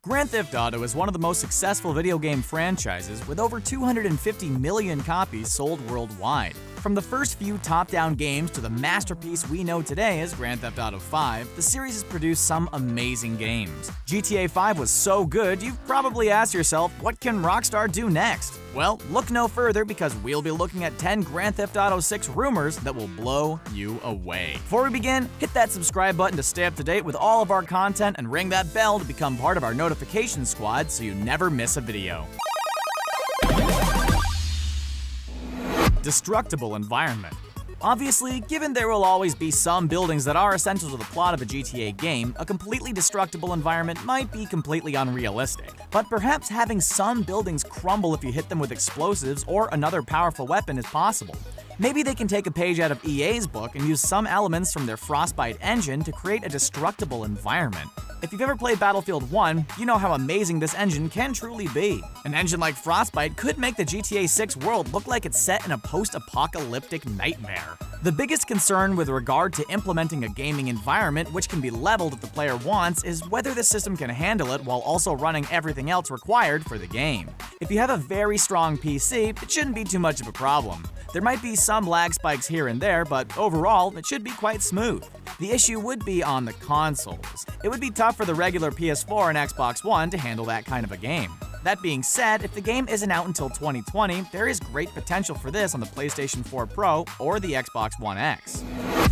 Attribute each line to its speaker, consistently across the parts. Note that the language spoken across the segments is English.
Speaker 1: Grand Theft Auto is one of the most successful video game franchises with over 250 million copies sold worldwide. From the first few top-down games to the masterpiece we know today as Grand Theft Auto V, the series has produced some amazing games. GTA V was so good, you've probably asked yourself, what can Rockstar do next? Well, look no further because we'll be looking at 10 Grand Theft Auto 6 rumors that will blow you away. Before we begin, hit that subscribe button to stay up to date with all of our content and ring that bell to become part of our notification squad so you never miss a video. Destructible environment. Obviously, given there will always be some buildings that are essential to the plot of a GTA game, a completely destructible environment might be completely unrealistic. But perhaps having some buildings crumble if you hit them with explosives or another powerful weapon is possible. Maybe they can take a page out of EA's book and use some elements from their Frostbite engine to create a destructible environment. If you've ever played Battlefield 1, you know how amazing this engine can truly be. An engine like Frostbite could make the GTA 6 world look like it's set in a post-apocalyptic nightmare. The biggest concern with regard to implementing a gaming environment which can be leveled if the player wants is whether the system can handle it while also running everything else required for the game. If you have a very strong PC, it shouldn't be too much of a problem. There might be some lag spikes here and there, but overall, it should be quite smooth. The issue would be on the consoles. It would be tough for the regular PS4 and Xbox One to handle that kind of a game. That being said, if the game isn't out until 2020, there is great potential for this on the PlayStation 4 Pro or the Xbox One X.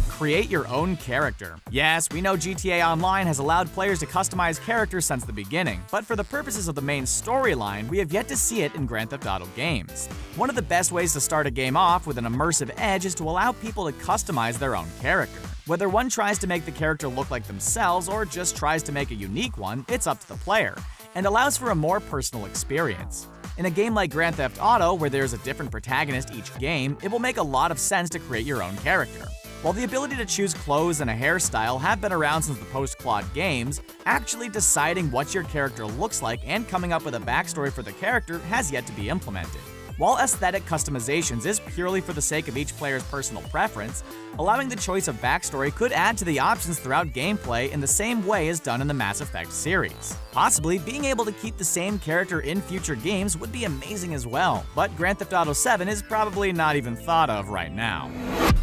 Speaker 1: Create your own character. Yes, we know GTA Online has allowed players to customize characters since the beginning, but for the purposes of the main storyline, we have yet to see it in Grand Theft Auto games. One of the best ways to start a game off with an immersive edge is to allow people to customize their own character. Whether one tries to make the character look like themselves or just tries to make a unique one, it's up to the player, and allows for a more personal experience. In a game like Grand Theft Auto, where there's a different protagonist each game, it will make a lot of sense to create your own character. While the ability to choose clothes and a hairstyle have been around since the post-CLOD games, actually deciding what your character looks like and coming up with a backstory for the character has yet to be implemented. While aesthetic customizations is purely for the sake of each player's personal preference, allowing the choice of backstory could add to the options throughout gameplay in the same way as done in the Mass Effect series. Possibly, being able to keep the same character in future games would be amazing as well, but Grand Theft Auto 7 is probably not even thought of right now.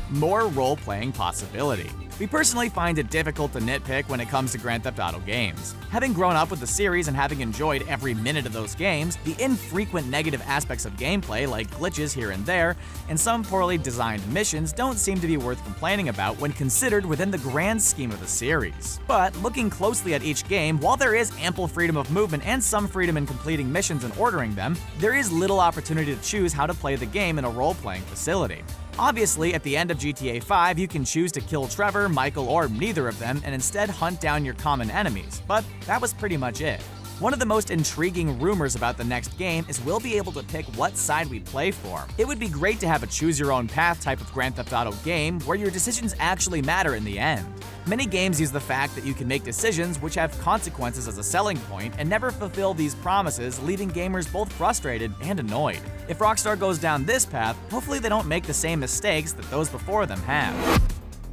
Speaker 1: More role-playing possibility. We personally find it difficult to nitpick when it comes to Grand Theft Auto games. Having grown up with the series and having enjoyed every minute of those games, the infrequent negative aspects of gameplay like glitches here and there, and some poorly designed missions don't seem to be worth complaining about when considered within the grand scheme of the series. But looking closely at each game, while there is ample freedom of movement and some freedom in completing missions and ordering them, there is little opportunity to choose how to play the game in a role-playing facility. Obviously, at the end of GTA 5, you can choose to kill Trevor, Michael, or neither of them and instead hunt down your common enemies, but that was pretty much it. One of the most intriguing rumors about the next game is we'll be able to pick what side we play for. It would be great to have a choose-your-own-path type of Grand Theft Auto game where your decisions actually matter in the end. Many games use the fact that you can make decisions which have consequences as a selling point and never fulfill these promises, leaving gamers both frustrated and annoyed. If Rockstar goes down this path, hopefully they don't make the same mistakes that those before them have.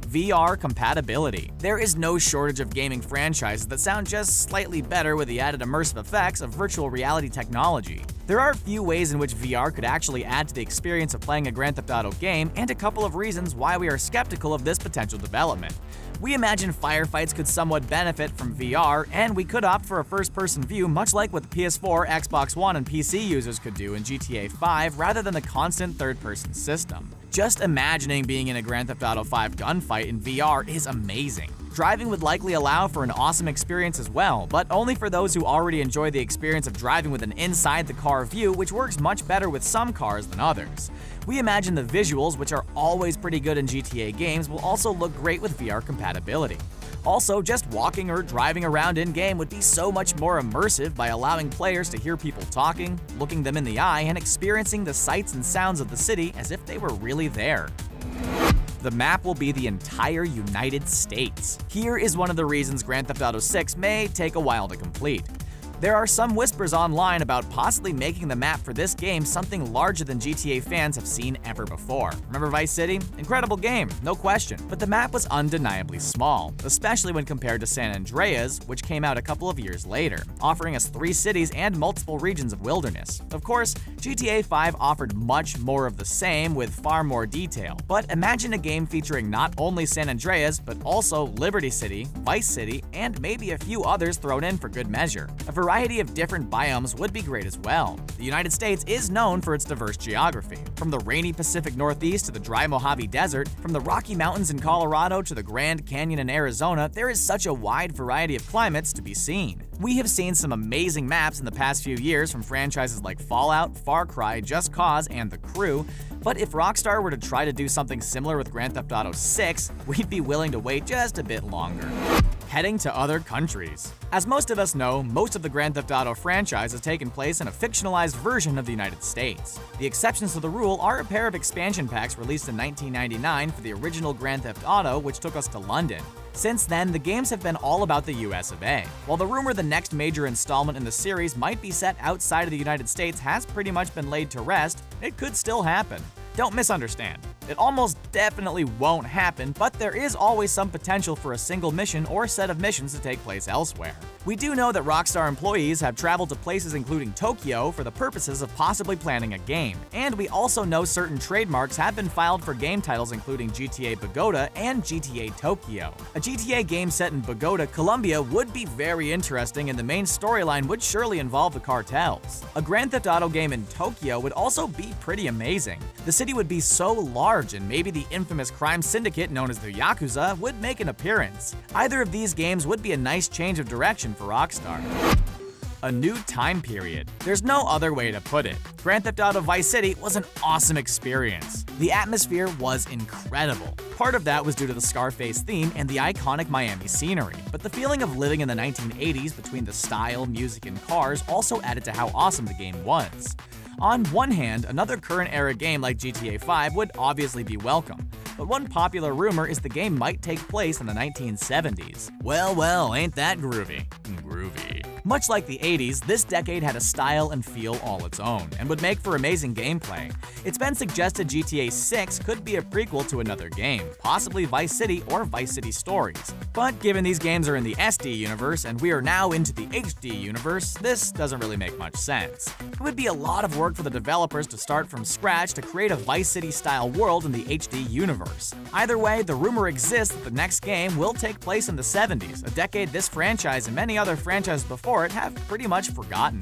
Speaker 1: VR compatibility. There is no shortage of gaming franchises that sound just slightly better with the added immersive effects of virtual reality technology. There are a few ways in which VR could actually add to the experience of playing a Grand Theft Auto game, and a couple of reasons why we are skeptical of this potential development. We imagine firefights could somewhat benefit from VR, and we could opt for a first-person view much like what the PS4, Xbox One, and PC users could do in GTA 5 rather than the constant third-person system. Just imagining being in a Grand Theft Auto 5 gunfight in VR is amazing. Driving would likely allow for an awesome experience as well, but only for those who already enjoy the experience of driving with an inside-the-car view, which works much better with some cars than others. We imagine the visuals, which are always pretty good in GTA games, will also look great with VR compatibility. Also, just walking or driving around in-game would be so much more immersive by allowing players to hear people talking, looking them in the eye, and experiencing the sights and sounds of the city as if they were really there. The map will be the entire United States. Here is one of the reasons Grand Theft Auto 6 may take a while to complete. There are some whispers online about possibly making the map for this game something larger than GTA fans have seen ever before. Remember Vice City? Incredible game, no question, but the map was undeniably small, especially when compared to San Andreas, which came out a couple of years later, offering us 3 cities and multiple regions of wilderness. Of course, GTA 5 offered much more of the same with far more detail, but imagine a game featuring not only San Andreas, but also Liberty City, Vice City, and maybe a few others thrown in for good measure. A variety of different biomes would be great as well. The United States is known for its diverse geography, from the rainy Pacific Northeast to the dry Mojave Desert, from the Rocky Mountains in Colorado to the Grand Canyon in Arizona. There is such a wide variety of climates to be seen. We have seen some amazing maps in the past few years from franchises like Fallout, Far Cry, Just Cause, and The Crew, but if Rockstar were to try to do something similar with Grand Theft Auto 6, we'd be willing to wait just a bit longer. Heading to other countries. As most of us know, most of the Grand Theft Auto franchise has taken place in a fictionalized version of the United States. The exceptions to the rule are a pair of expansion packs released in 1999 for the original Grand Theft Auto, which took us to London. Since then, the games have been all about the US of A. While the rumor the next major installment in the series might be set outside of the United States has pretty much been laid to rest, it could still happen. Don't misunderstand. It almost definitely won't happen, but there is always some potential for a single mission or set of missions to take place elsewhere. We do know that Rockstar employees have traveled to places including Tokyo for the purposes of possibly planning a game, and we also know certain trademarks have been filed for game titles including GTA Bogota and GTA Tokyo. A GTA game set in Bogota, Colombia would be very interesting, and the main storyline would surely involve the cartels. A Grand Theft Auto game in Tokyo would also be pretty amazing. The city would be so large, and maybe the infamous crime syndicate known as the Yakuza would make an appearance. Either of these games would be a nice change of direction for Rockstar. A new time period. There's no other way to put it. Grand Theft Auto Vice City was an awesome experience. The atmosphere was incredible. Part of that was due to the Scarface theme and the iconic Miami scenery, but the feeling of living in the 1980s between the style, music, and cars also added to how awesome the game was. On one hand, another current-era game like GTA 5 would obviously be welcome, but one popular rumor is the game might take place in the 1970s. Well, ain't that groovy? Groovy. Much like the 80s, this decade had a style and feel all its own, and would make for amazing gameplay. It's been suggested GTA 6 could be a prequel to another game, possibly Vice City or Vice City Stories. But given these games are in the SD universe and we are now into the HD universe, this doesn't really make much sense. It would be a lot of work for the developers to start from scratch to create a Vice City-style world in the HD universe. Either way, the rumor exists that the next game will take place in the 70s, a decade this franchise and many other franchises before it have pretty much forgotten.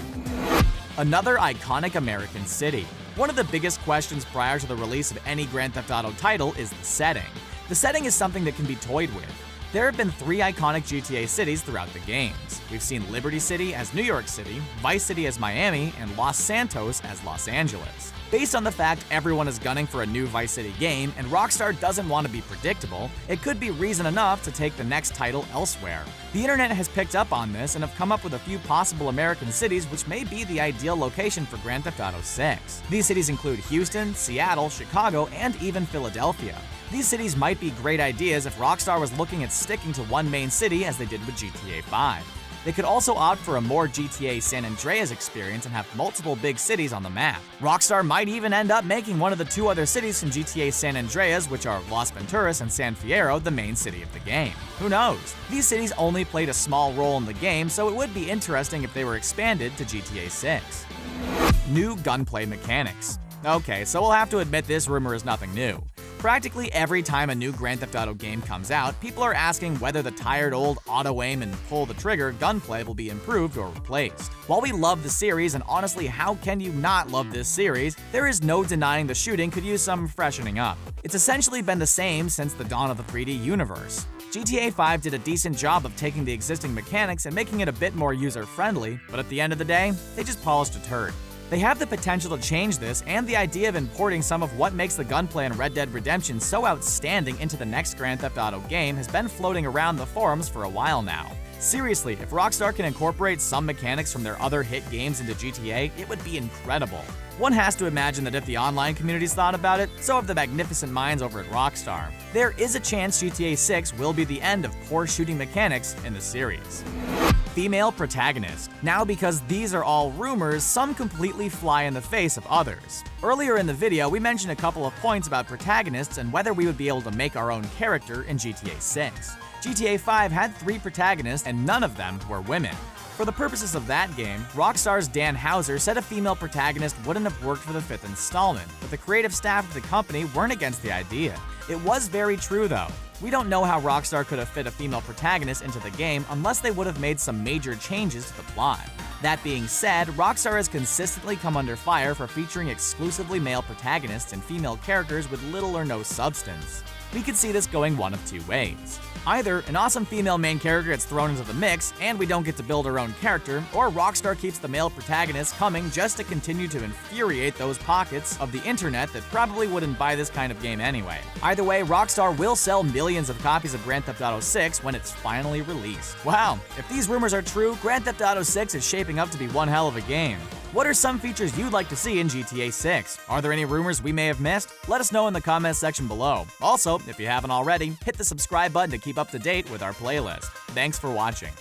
Speaker 1: Another iconic American city. One of the biggest questions prior to the release of any Grand Theft Auto title is the setting. The setting is something that can be toyed with. There have been 3 iconic GTA cities throughout the games. We've seen Liberty City as New York City, Vice City as Miami, and Los Santos as Los Angeles. Based on the fact everyone is gunning for a new Vice City game and Rockstar doesn't want to be predictable, it could be reason enough to take the next title elsewhere. The internet has picked up on this and have come up with a few possible American cities which may be the ideal location for Grand Theft Auto 6. These cities include Houston, Seattle, Chicago, and even Philadelphia. These cities might be great ideas if Rockstar was looking at sticking to one main city as they did with GTA 5. They could also opt for a more GTA San Andreas experience and have multiple big cities on the map. Rockstar might even end up making one of the 2 other cities from GTA San Andreas, which are Las Venturas and San Fierro, the main city of the game. Who knows? These cities only played a small role in the game, so it would be interesting if they were expanded to GTA 6. New gunplay mechanics. Okay, so we'll have to admit this rumor is nothing new. Practically every time a new Grand Theft Auto game comes out, people are asking whether the tired old auto-aim and pull-the-trigger gunplay will be improved or replaced. While we love the series, and honestly, how can you not love this series, there is no denying the shooting could use some freshening up. It's essentially been the same since the dawn of the 3D universe. GTA 5 did a decent job of taking the existing mechanics and making it a bit more user-friendly, but at the end of the day, they just polished a turd. They have the potential to change this, and the idea of importing some of what makes the gunplay in Red Dead Redemption so outstanding into the next Grand Theft Auto game has been floating around the forums for a while now. Seriously, if Rockstar can incorporate some mechanics from their other hit games into GTA, it would be incredible. One has to imagine that if the online communities thought about it, so have the magnificent minds over at Rockstar. There is a chance GTA 6 will be the end of poor shooting mechanics in the series. Female protagonist. Now, because these are all rumors, some completely fly in the face of others. Earlier in the video, we mentioned a couple of points about protagonists and whether we would be able to make our own character in GTA 6. GTA 5 had 3 protagonists and none of them were women. For the purposes of that game, Rockstar's Dan Houser said a female protagonist wouldn't have worked for the 5th installment, but the creative staff of the company weren't against the idea. It was very true though. We don't know how Rockstar could have fit a female protagonist into the game unless they would have made some major changes to the plot. That being said, Rockstar has consistently come under fire for featuring exclusively male protagonists and female characters with little or no substance. We could see this going one of 2 ways. Either an awesome female main character gets thrown into the mix and we don't get to build our own character, or Rockstar keeps the male protagonist coming just to continue to infuriate those pockets of the internet that probably wouldn't buy this kind of game anyway. Either way, Rockstar will sell millions of copies of Grand Theft Auto 6 when it's finally released. Wow, if these rumors are true, Grand Theft Auto 6 is shaping up to be one hell of a game. What are some features you'd like to see in GTA 6? Are there any rumors we may have missed? Let us know in the comments section below. Also, if you haven't already, hit the subscribe button to keep up to date with our playlist. Thanks for watching.